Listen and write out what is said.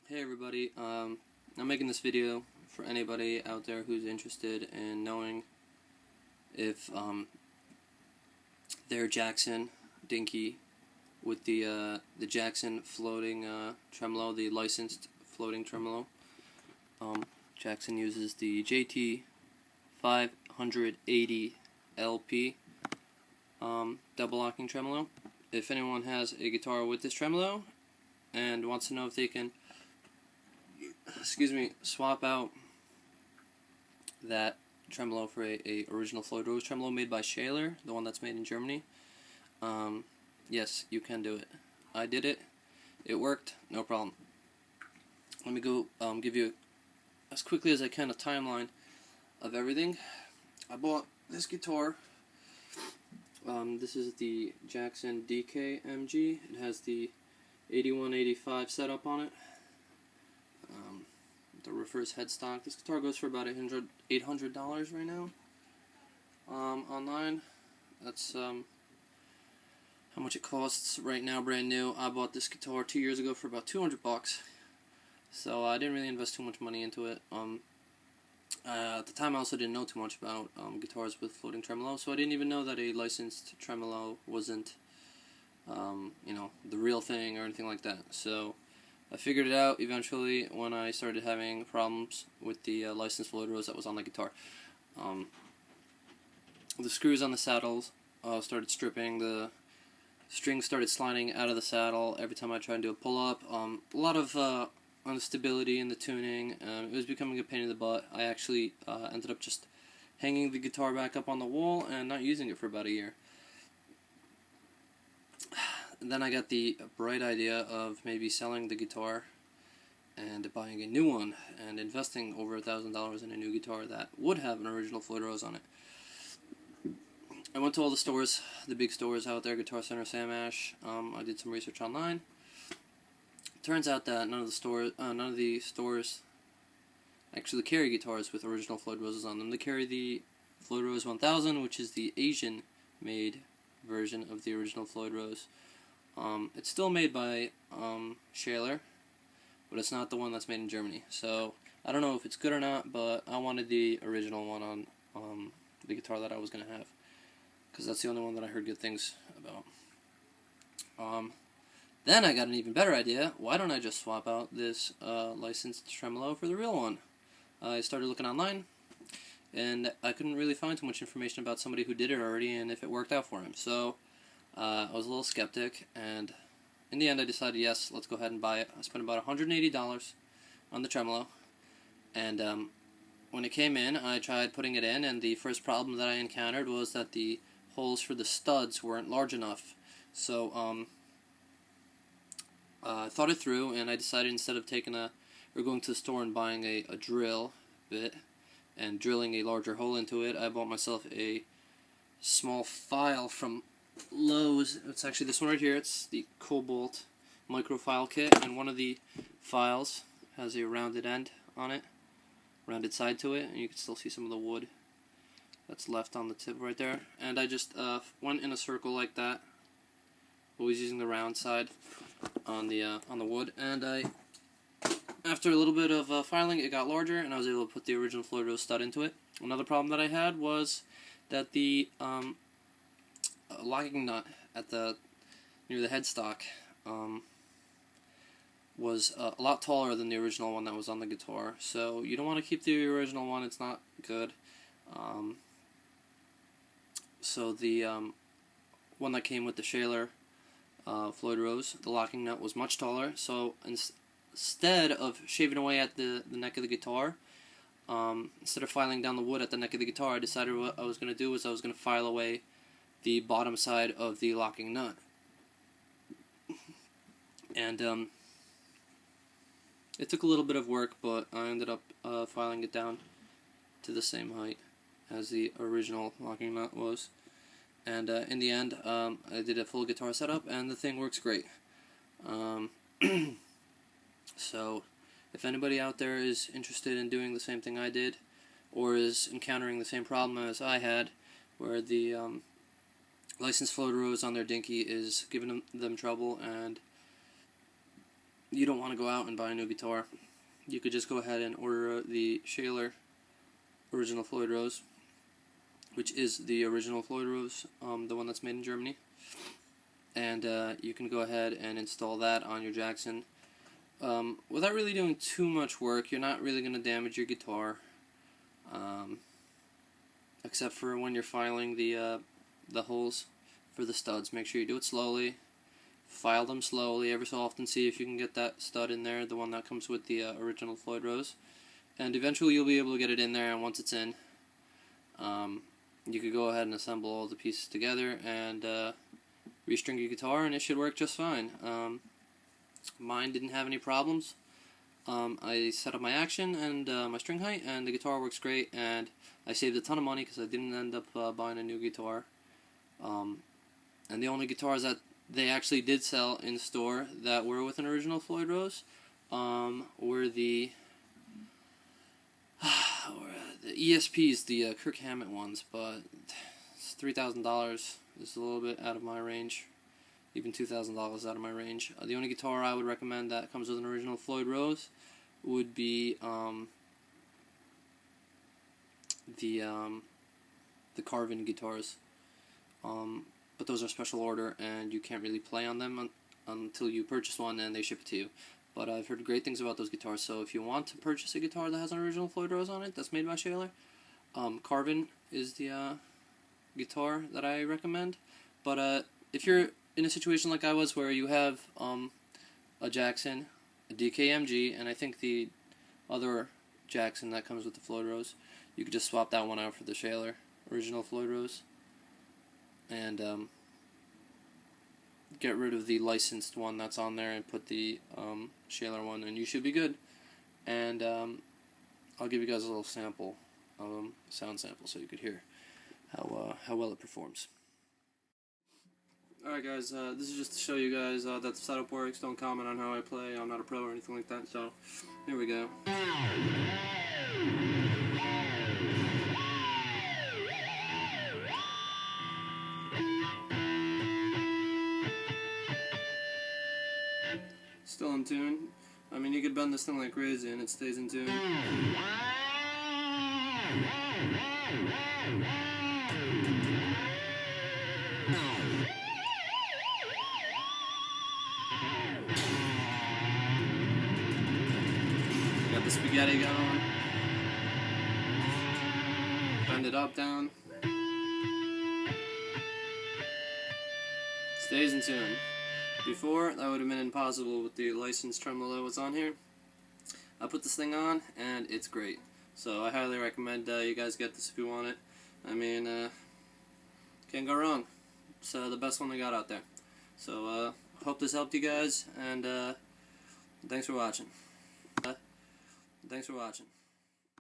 Hey everybody, I'm making this video for anybody out there who's interested in knowing if their Jackson Dinky with the Jackson floating tremolo, the licensed floating tremolo. Jackson uses the JT 580 LP double locking tremolo. If anyone has a guitar with this tremolo and wants to know if they can swap out that tremolo for a original Floyd Rose tremolo made by Schaller, the one that's made in Germany, yes, you can do it. I did it. It worked. No problem. Let me go give you, as quickly as I can, a timeline of everything. I bought this guitar. This is the Jackson DKMG. It has the 8185 setup on it. The reverse headstock. This guitar goes for about $800 right now. Online, that's how much it costs right now, brand new. I bought this guitar 2 years ago for about $200, so I didn't really invest too much money into it. At the time, I also didn't know too much about guitars with floating tremolo, so I didn't even know that a licensed tremolo wasn't, the real thing or anything like that. So I figured it out eventually when I started having problems with the licensed Floyd Rose that was on the guitar. The screws on the saddles started stripping, the strings started sliding out of the saddle every time I tried to do a pull-up. A lot of instability in the tuning. It was becoming a pain in the butt. I actually ended up just hanging the guitar back up on the wall and not using it for about a year. And then I got the bright idea of maybe selling the guitar and buying a new one and investing over $1,000 in a new guitar that would have an original Floyd Rose on it. I went to all the stores, the big stores out there, Guitar Center, Sam Ash. I did some research online. Turns out that none of the stores actually carry guitars with original Floyd Roses on them. They carry the Floyd Rose 1000, which is the Asian-made version of the original Floyd Rose. It's still made by Schaller, but it's not the one that's made in Germany. So I don't know if it's good or not, but I wanted the original one on the guitar that I was going to have, because that's the only one that I heard good things about. Then I got an even better idea. Why don't I just swap out this licensed tremolo for the real one? I started looking online, and I couldn't really find too much information about somebody who did it already and if it worked out for him. So I was a little skeptic, and in the end I decided, yes, let's go ahead and buy it. I spent about $180 on the tremolo, and when it came in, I tried putting it in, and the first problem that I encountered was that the holes for the studs weren't large enough. So I thought it through, and I decided instead of going to the store and buying a drill bit and drilling a larger hole into it, I bought myself a small file from Lowe's. It's actually this one right here. It's the Cobalt microfile kit, and one of the files has a rounded end on it, rounded side to it, and you can still see some of the wood that's left on the tip right there. And I just went in a circle like that, always using the round side on the wood, and after a little bit of filing, it got larger, and I was able to put the original Floyd Rose stud into it. Another problem that I had was that the locking nut near the headstock was a lot taller than the original one that was on the guitar. So you don't want to keep the original one; it's not good. So the one that came with the Schaller Floyd Rose, the locking nut was much taller. So instead of shaving away at the neck of the guitar, instead of filing down the wood at the neck of the guitar, I decided what I was going to do was I was going to file away the bottom side of the locking nut. And it took a little bit of work, but I ended up filing it down to the same height as the original locking nut was. And in the end, I did a full guitar setup, and the thing works great. So if anybody out there is interested in doing the same thing I did, or is encountering the same problem as I had, where the licensed Floyd Rose on their Dinky is giving them trouble, and you don't want to go out and buy a new guitar, you could just go ahead and order the Schaller original Floyd Rose, which is the original Floyd Rose, the one that's made in Germany. And you can go ahead and install that on your Jackson. Without really doing too much work. You're not really going to damage your guitar, except for when you're filing the holes for the studs. Make sure you do it slowly. File them slowly, every so often. See if you can get that stud in there, the one that comes with the original Floyd Rose. And eventually you'll be able to get it in there, and once it's in, you could go ahead and assemble all the pieces together and restring your guitar, and it should work just fine. Mine didn't have any problems. I set up my action and my string height, and the guitar works great, and I saved a ton of money because I didn't end up buying a new guitar. And the only guitars that they actually did sell in store that were with an original Floyd Rose were the ESPs, the Kirk Hammett ones, but it's $3,000. This is a little bit out of my range, even $2,000 out of my range. The only guitar I would recommend that comes with an original Floyd Rose would be the Carvin guitars. But those are special order, and you can't really play on them until you purchase one and they ship it to you. But I've heard great things about those guitars, so if you want to purchase a guitar that has an original Floyd Rose on it that's made by Schaller, Carvin is the guitar that I recommend. But if you're in a situation like I was, where you have a Jackson, a DKMG, and I think the other Jackson that comes with the Floyd Rose, you could just swap that one out for the Schaller original Floyd Rose, and get rid of the licensed one that's on there and put the Schaller one, and you should be good. And I'll give you guys a little sample, sound sample, so you could hear how well it performs. Alright guys, this is just to show you guys that the setup works. Don't comment on how I play. I'm not a pro or anything like that, so here we go. Still in tune. I mean, you could bend this thing like crazy and it stays in tune. Got the spaghetti going. Bend it up, down. Stays in tune. Before, that would have been impossible with the licensed tremolo that's on here. I put this thing on, and it's great. So I highly recommend you guys get this if you want it. I mean, can't go wrong. It's the best one they got out there. So hope this helped you guys, and thanks for watching. Thanks for watching.